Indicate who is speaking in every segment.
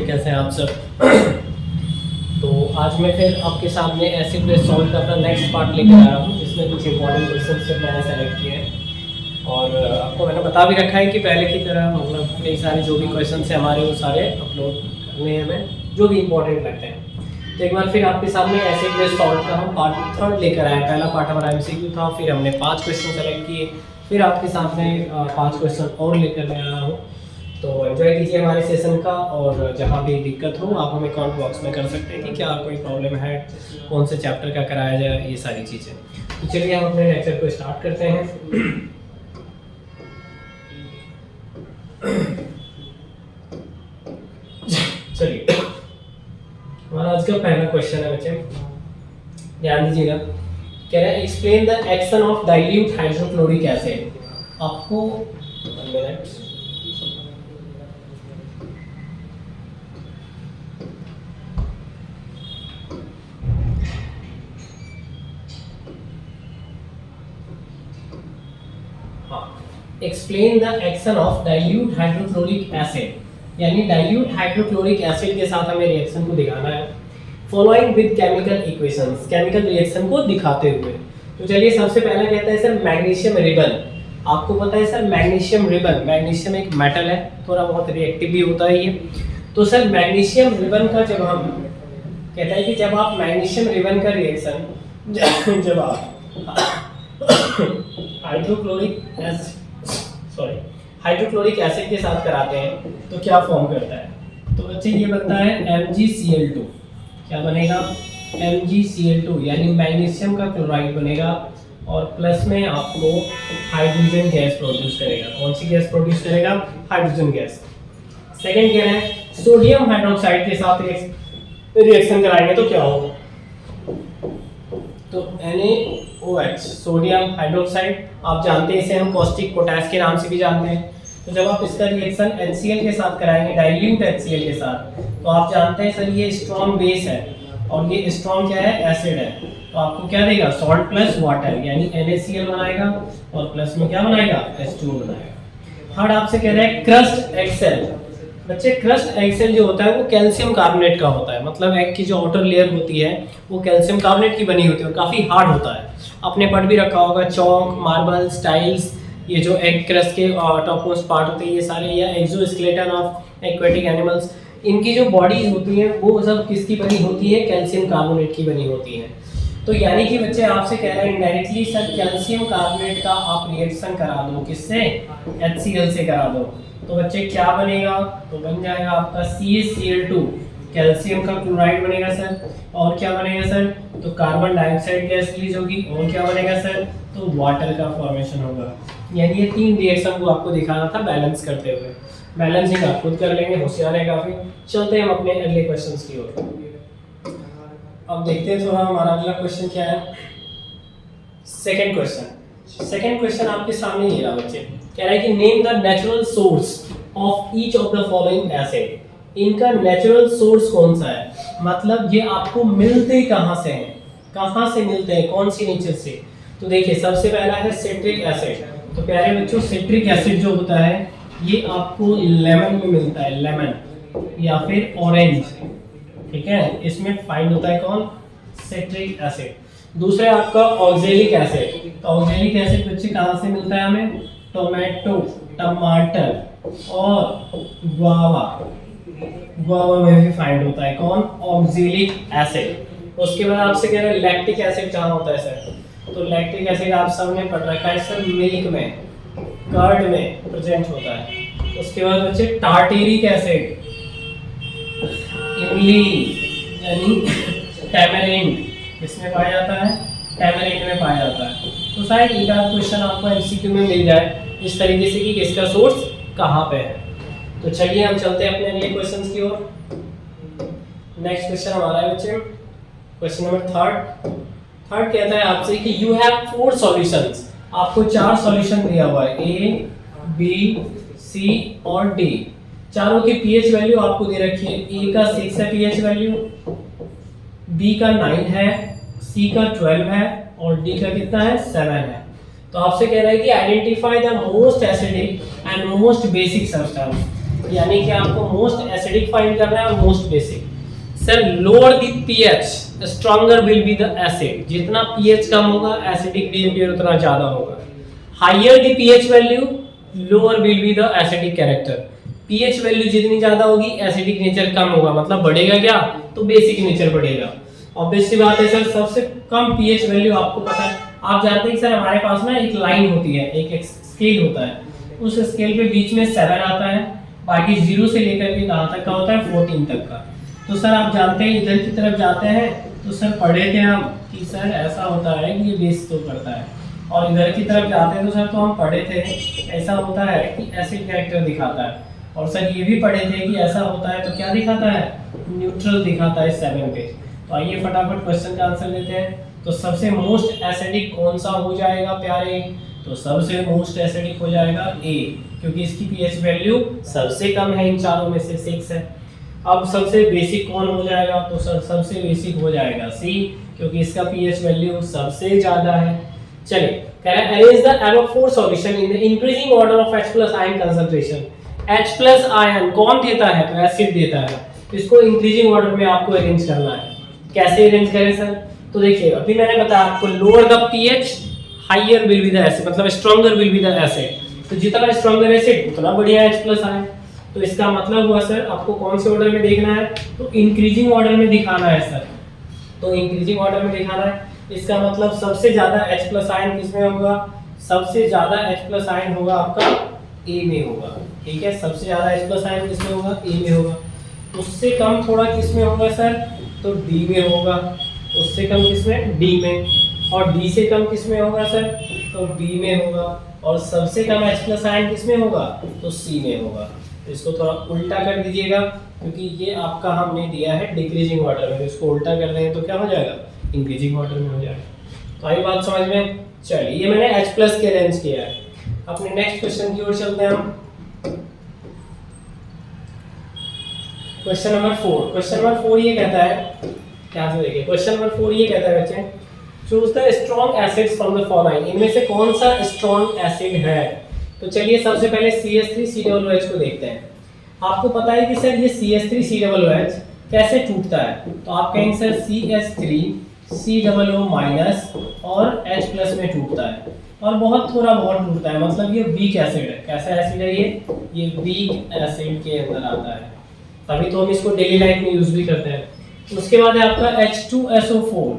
Speaker 1: बच्चे, कैसे हैं आप सब। तो आज मैं फिर आपके सामने एसिड बेस सॉल्ट का अपना नेक्स्ट पार्ट लेकर आया हूँ, जिसमें कुछ इंपॉर्टेंट क्वेश्चन से मैंने सेलेक्ट किए हैं और आपको मैंने बता भी रखा है कि पहले की तरह मतलब कई सारे जो भी क्वेश्चन हैं हमारे वो सारे अपलोड करने हैं हमें, जो भी इंपॉर्टेंट लगते हैं। तो एक बार फिर आपके सामने एसिड बेस सॉल्ट का हम पार्ट 3 लेकर आए। पहला पार्ट हमारा एमसीक्यू था, फिर हमने 5 क्वेश्चन सेलेक्ट किए, फिर आपके सामने 5 क्वेश्चन और लेकर मैं आया हूँ। तो एंजॉय कीजिए हमारे सेशन का, और जहाँ भी दिक्कत हो आप हमें कमेंट बॉक्स में कर सकते हैं कि क्या कोई प्रॉब्लम है, कौन से चैप्टर का कराया जाए, ये सारी चीज़ें। तो चलिए हम अपने लेक्चर को स्टार्ट करते हैं। चलिए, हमारा आज का पहला क्वेश्चन है बच्चे, ध्यान दीजिएगा। कह रहा है explain the action of dilute hydrochloric acid. आपको explain the action of dilute hydrochloric acid, यानी डाइल्यूट हाइड्रोक्लोरिक एसिड के साथ हमें रिएक्शन को दिखाना है following with chemical equations, chemical reaction को दिखाते हुए। तो चलिए सबसे पहला कहता है सर मैग्नीशियम रिबन। आपको पता है सर मैग्नीशियम रिबन, मैग्नीशियम एक मेटल है, थोड़ा बहुत रिएक्टिव भी होता है ये। तो सर मैग्नीशियम रिबन का जब हम कहता है कि जब आप मैग्नीशियम रिबन का रिएक्शन जब आप हाइड्रोक्लोरिक एसिड के साथ कराते हैं तो क्या फॉर्म करता है। तो बच्चे ये बनता है MgCl2। क्या बनेगा? MgCl2, यानी मैग्नीशियम का क्लोराइड बनेगा और प्लस में आपको हाइड्रोजन गैस प्रोड्यूस करेगा। कौन सी गैस प्रोड्यूस करेगा? Hydrogen gas. सेकंड क्या है, सोडियम हाइड्रोक्साइड के साथ रिएक्शन कराएंगे तो क्या होगा? तो NaOH, सोडियम हाइड्रोक्साइड, आप जानते हैं इसे हम कॉस्टिक पोटेश के नाम से भी जानते हैं। तो जब आप इसका रिएक्शन HCl के साथ कराएंगे, डाइल्यूट HCl के साथ, तो आप जानते हैं सर ये स्ट्रॉन्ग बेस है और ये स्ट्रॉन्ग क्या है? एसिड है। तो आपको क्या देगा? सॉल्ट प्लस वाटर, यानी NaCl बनाएगा और प्लस में क्या बनाएगा? H2O बनाएगा। थर्ड आपसे कह रहा है क्रस्ट एक्सेल। बच्चे क्रस्ट एक्सेल जो होता है वो कैल्शियम कार्बोनेट का होता है, मतलब एग की जो आउटर लेयर होती है वो कैल्शियम कार्बोनेट की बनी होती है और काफ़ी हार्ड होता है। आपने पढ़ भी रखा होगा चौक, मार्बल्स, टाइल्स, ये जो एग क्रस्ट के टॉप मोस्ट पार्ट होते हैं ये सारे, या एक्सोस्केलेटन ऑफ एक्वेटिक एनिमल्स, इनकी जो बॉडीज होती हैं वो सब किसकी बनी होती है? कैल्शियम कार्बोनेट की बनी होती है। तो यानी कि बच्चे आपसे कह रहे हैं इनडायरेक्टली सर कैल्शियम कार्बोनेट का आप रिएक्शन करा दो, किससे? HCl से करा दो। तो बच्चे क्या बनेगा? तो बन जाएगा आपका CaCl2, कैल्शियम का क्लोराइड बनेगा सर। और क्या बनेगा सर? तो कार्बन डाइऑक्साइड गैस रिलीज होगी। और क्या बनेगा सर? तो वाटर का फॉर्मेशन होगा। यानी ये 3 रिएक्शन को आपको दिखाना था बैलेंस करते हुए। बैलेंसिंग आप खुद कर लेंगे, होशियार है काफी। चलते हैं हम अपने अगले क्वेश्चंस की ओर। अब देखते हैं थोड़ा हमारा अगला क्वेश्चन क्या है। सेकंड क्वेश्चन आपके सामने ये रहा बच्चे, कह रहा है कि name the natural source of each of the following acid. इनका नेचुरल सोर्स कौन सा है, मतलब ये आपको मिलते कहाँ से हैं, कहाँ से मिलते हैं, कौन सी नेचर से। तो देखिए सबसे पहला है सिट्रिक एसिड। तो प्यारे बच्चों सिट्रिक एसिड जो होता है ये आपको लेमन में मिलता है, लेमन या फिर ऑरेंज, ठीक है, इसमें फाइंड होता है कौन? Citric acid. दूसरा आपका ऑक्जेलिक एसिड। तो ऑक्जेलिक एसिड बच्चे कहाँ से मिलता है हमें? टोमेटो, टमाटर और गुआवा में भी फाइंड होता है कौन? Oxalic acid. उसके बाद आपसे कह रहे हैं लैक्टिक एसिड कहाँ होता है सर? तो लैक्टिक एसिड आप सबने पढ़ रखा है सर, मिल्क में, कर्ड में प्रेजेंट होता है। उसके बाद बच्चे टार्टेरिक एसिड, इमली यानी टैमरिंड, इसमें पाया जाता है, टैमरिंड में पाया जाता है। तो शायद एक आध क्वेश्चन आपको MCQ में मिल जाए इस तरीके से कि किसका सोर्स कहाँ पे है। तो चलिए हम चलते हैं अपने अगले क्वेश्चंस की ओर। नेक्स्ट क्वेश्चन हमारा है बच्चे क्वेश्चन नंबर थर्ड कहता है आपसे कि यू हैव 4 सॉल्यूशंस। आपको 4 सॉल्यूशन दिया हुआ है, A, B, C और D। चारों की pH वैल्यू आपको दे रखी है। A का 6 है pH वैल्यू, B का 9 है, C का 12 है और D का कितना है? 7 है। तो आपसे कह रहा है कि identify the most acidic and most basic substance, यानी कि आपको मोस्ट एसिडिक फाइंड करना है और most basic. Sir lower the pH stronger will be the acid, जितना पीएच कम होगा एसिडिक बिहेवियर उतना ज्यादा होगा। Higher the pH value lower will be the acidic character, pH value जितनी ज्यादा होगी एसिडिक नेचर कम होगा, मतलब बढ़ेगा क्या, तो बेसिक नेचर बढ़ेगा। ऑब्वियस सी बात है सर, सबसे कम पीएच वैल्यू आपको पता है, आप जानते हैं सर हमारे पास ना एक लाइन होती है, एक स्केल होता है, उस स्केल पे बीच में 7 आता है, बाकी 0 से लेकर के कहां तक का होता है 14 तक का। तो सर आप जानते हैं इधर की तरफ जाते हैं तो सर पढ़े थे हम कि सर ऐसा होता है कि ये बेस तो करता है, और इधर की तरफ जाते हैं तो सर तो हम पढ़े थे ऐसा होता है कि एसिड कैरेक्टर दिखाता है, और सर ये भी पढ़े थे कि ऐसा होता है तो क्या दिखाता है, न्यूट्रल दिखाता है 7 पे। तो आइए फटाफट क्वेश्चन का आंसर देते हैं। तो सबसे मोस्ट एसिडिक कौन सा हो जाएगा प्यारे, तो सबसे मोस्ट एसिडिक हो जाएगा ए, क्योंकि इसकी पीएच वैल्यू सबसे कम है इन चारों में से 6 है। अब सबसे बेसिक कौन हो जाएगा, तो सर सबसे बेसिक हो जाएगा सी, क्योंकि इसका पीएच वैल्यू सबसे ज्यादा है। चलिए कह रहा है arrange the above 4 solution in the increasing order of H+ ion concentration. H+ ion कौन देता है, तो एसिड देता है, इसको इंक्रीजिंग ऑर्डर में आपको अरेंज करना है। कैसे अरेंज करें सर, तो देखिए अभी मैंने बताया आपको lower the pH higher will be the acid, मतलब stronger will be the acid, तो जितना स्ट्रॉन्गर एसिड उतना बढ़िया H+ आयन। तो इसका मतलब हुआ सर आपको कौन से ऑर्डर में देखना है, तो इंक्रीजिंग ऑर्डर में दिखाना है सर, तो इंक्रीजिंग ऑर्डर में दिखाना है। इसका मतलब सबसे ज्यादा H+ आयन किसमें होगा, सबसे ज्यादा H+ आयन होगा आपका ए में होगा, ठीक है, सबसे ज्यादा H+ आयन किसमें होगा, ए में होगा। उससे कम थोड़ा किसमें होगा सर, तो डी में होगा, उससे कम किसमें, डी में, और डी से कम किसमें होगा सर, तो बी में होगा, और सबसे कम H+ आयन किसमें होगा, तो सी में होगा। तो इसको थोड़ा उल्टा कर दीजिएगा, क्योंकि ये आपका हमने दिया है डिक्रीजिंग ऑर्डर में, तो इसको उल्टा कर दें तो क्या हो जाएगा, इंक्रीजिंग ऑर्डर में हो जाएगा। तो आई बात समझ में, चलिए ये मैंने H+ के अरेंज किया है। अपने नेक्स्ट क्वेश्चन की ओर चलते हैं हम। क्वेश्चन नंबर 4, क्वेश्चन नंबर 4 ये कहता है, क्या से देखिए, क्वेश्चन नंबर 4 ये कहता है बच्चे, choose the strong acids from the following, इनमें से कौन सा स्ट्रॉन्ग एसिड है। तो चलिए सबसे पहले CH3COOH को देखते हैं। आपको पता है कि सर ये CH3COOH कैसे टूटता है, तो आप कहेंगे सर CH3COO- और H+ में टूटता है, और बहुत थोड़ा बहुत टूटता है, मतलब ये वीक एसिड है। कैसा एसिड है ये वीक एसिड के अंदर आता है, तभी तो हम इसको डेली लाइफ में यूज भी करते हैं। उसके बाद है आपका H2SO4,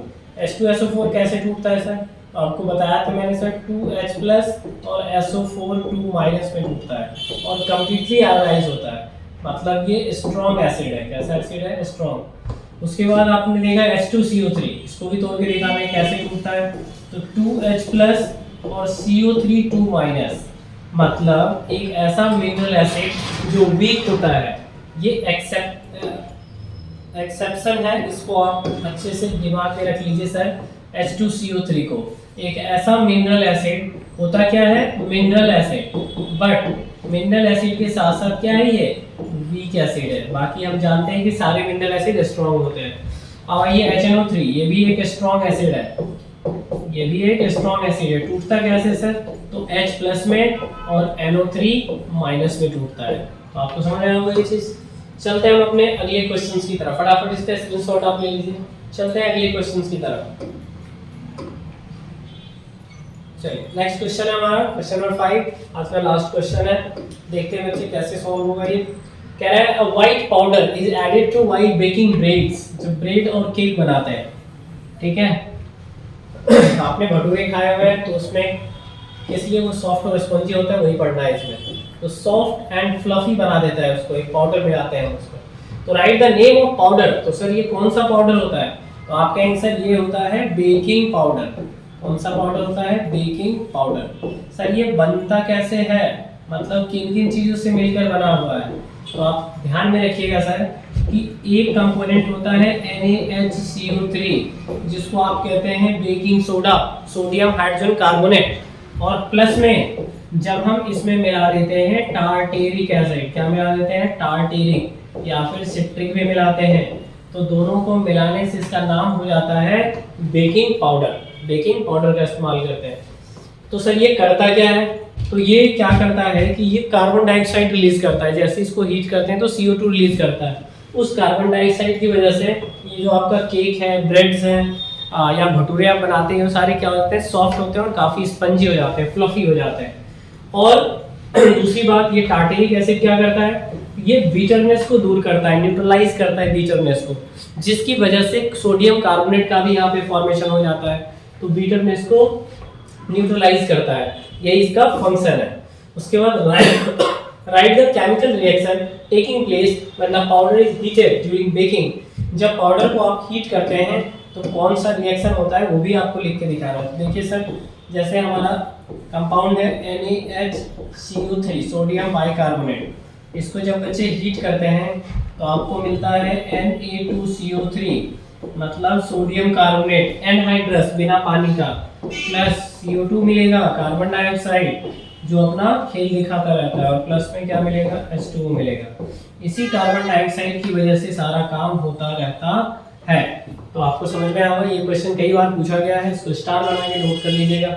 Speaker 1: H2SO4 कैसे टूटता है सर, तो आपको बताया था मैंने सर 2H+ और SO4 2- में टूटता है और कंप्लीटली आयोनाइज होता है, मतलब ये स्ट्रॉन्ग एसिड है। कैसा एसिड है, स्ट्रॉन्ग। उसके बाद आपने देखा H2CO3, इसको भी तोड़ के दिखाना है कैसे टूटता है, तो 2H+ और CO3 2-, मतलब एक ऐसा मिनरल एसिड जो वीक होता है, ये एक्सेप्शन है, इसको आप अच्छे से दिमाग में रख लीजिए सर। H2CO3 को एक ऐसा मिनरल एसिड होता क्या है, mineral acid, but mineral acid के साथ साथ क्या है, ये वीक एसिड है। बाकी हम जानते हैं कि सारे मिनरल एसिड स्ट्रॉन्ग होते हैं। अब ये HNO3, ये भी एक स्ट्रॉन्ग एसिड है, ये भी एक स्ट्रॉन्ग एसिड है। टूटता कैसे सर, तो H+ में और NO3- में टूटता है। तो आपको समझ आया होगा ये चीज। चलते हैं हम अपने अगले क्वेश्चंस की तरफ, फटाफट इसका स्क्रीनशॉट आप ले लीजिए। चलते हैं अगले क्वेश्चंस की तरफ। चलिए नेक्स्ट क्वेश्चन है हमारा क्वेश्चन नंबर 5, आज का लास्ट क्वेश्चन है। देखते हैं बच्चे कैसे सॉल्व होगा ये। कह रहा है a white powder is added to white baking breads, जो ब्रेड और केक बनाते हैं, ठीक है। आपने भटूरे खाए हुए हैं तो उसमें इसलिए वो सॉफ्ट और स्पंजी होता है, वही पढ़ना है इसमें। तो सॉफ्ट एंड फ्लफी बना देता है उसको, एक पाउडर मिलाते हैं उसको। तो right the name of powder, तो सर ये कौन सा पाउडर होता है, तो आपका आंसर ये होता है बेकिंग पाउडर। कौन सा पाउडर होता है, बेकिंग पाउडर। सर ये बनता कैसे है, मतलब किन किन चीजों से मिलकर बना हुआ है, तो आप ध्यान में रखिएगा सर कि एक कंपोनेंट होता है NaHCO3, जिसको आप कहते हैं baking soda, sodium hydrogen carbonate, और प्लस में जब हम इसमें मिला देते हैं टार्टेरिक एसिड, क्या मिला देते हैं, टार्टेरिक या फिर सिट्रिक भी मिलाते हैं, तो दोनों को मिलाने से इसका नाम हो जाता है बेकिंग पाउडर। बेकिंग पाउडर का इस्तेमाल करते हैं। तो सर ये करता क्या है, तो ये क्या करता है कि ये कार्बन डाइऑक्साइड रिलीज करता है, जैसे इसको हीट करते हैं तो CO2 रिलीज करता है। उस कार्बन डाइऑक्साइड की वजह से ये जो आपका केक है, ब्रेड्स हैं या भटूरे आप बनाते हैं, वो सारे क्या होते हैं, सॉफ्ट होते हैं और काफ़ी स्पंजी हो जाते हैं, फ्लफी हो जाते हैं। और दूसरी बात, ये टार्टेरिक एसिड क्या करता है, ये बीटरनेस को दूर करता है, न्यूट्रलाइज करता है बीटरनेस को, जिसकी वजह से सोडियम कार्बोनेट का भी यहाँ पे फॉर्मेशन हो जाता है। तो बीटरनेस को न्यूट्रलाइज करता है, यही इसका फंक्शन है। उसके बाद right the chemical reaction taking place when the powder is heated during baking. जब पाउडर को आप हीट करते हैं तो कौन सा रिएक्शन होता है वो भी आपको लिख के दिखा रहा हूँ। देखिए सर, जैसे हमारा कंपाउंड है NaHCO3 सोडियम बाइकार्बोनेट, इसको जब बच्चे हीट करते हैं तो आपको मिलता है Na2CO3 मतलब सोडियम कार्बोनेट एनहाइड्रस बिना पानी का, प्लस CO2 मिलेगा कार्बन डाइऑक्साइड जो अपना खेल दिखाता रहता है, और प्लस में क्या मिलेगा, H2O मिलेगा। इसी कार्बन डाइऑक्साइड की वजह से सारा काम होता रहता है। तो आपको समझ में आया होगा, ये क्वेश्चन कई बार पूछा गया है, इसको स्टार बना के नोट कर लीजिएगा।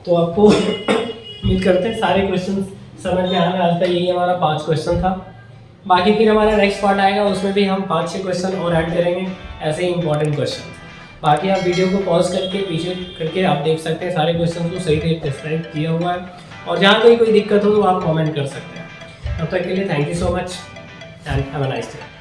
Speaker 1: तो आपको उम्मीद करते हैं सारे क्वेश्चन समझ में आ रहे हैं। आज का यही हमारा 5 क्वेश्चन था। बाकी फिर हमारा नेक्स्ट पार्ट आएगा, उसमें भी हम 5-6 क्वेश्चन और ऐड करेंगे, ऐसे ही इंपॉर्टेंट क्वेश्चन। बाकी आप वीडियो को पॉज करके पीछे करके आप देख सकते हैं, सारे क्वेश्चन को सही तरीके से डिस्क्राइब किया हुआ है, और जहाँ कोई दिक्कत हो तो आप कमेंट कर सकते हैं। तब तक के लिए thank you so much and have a nice day.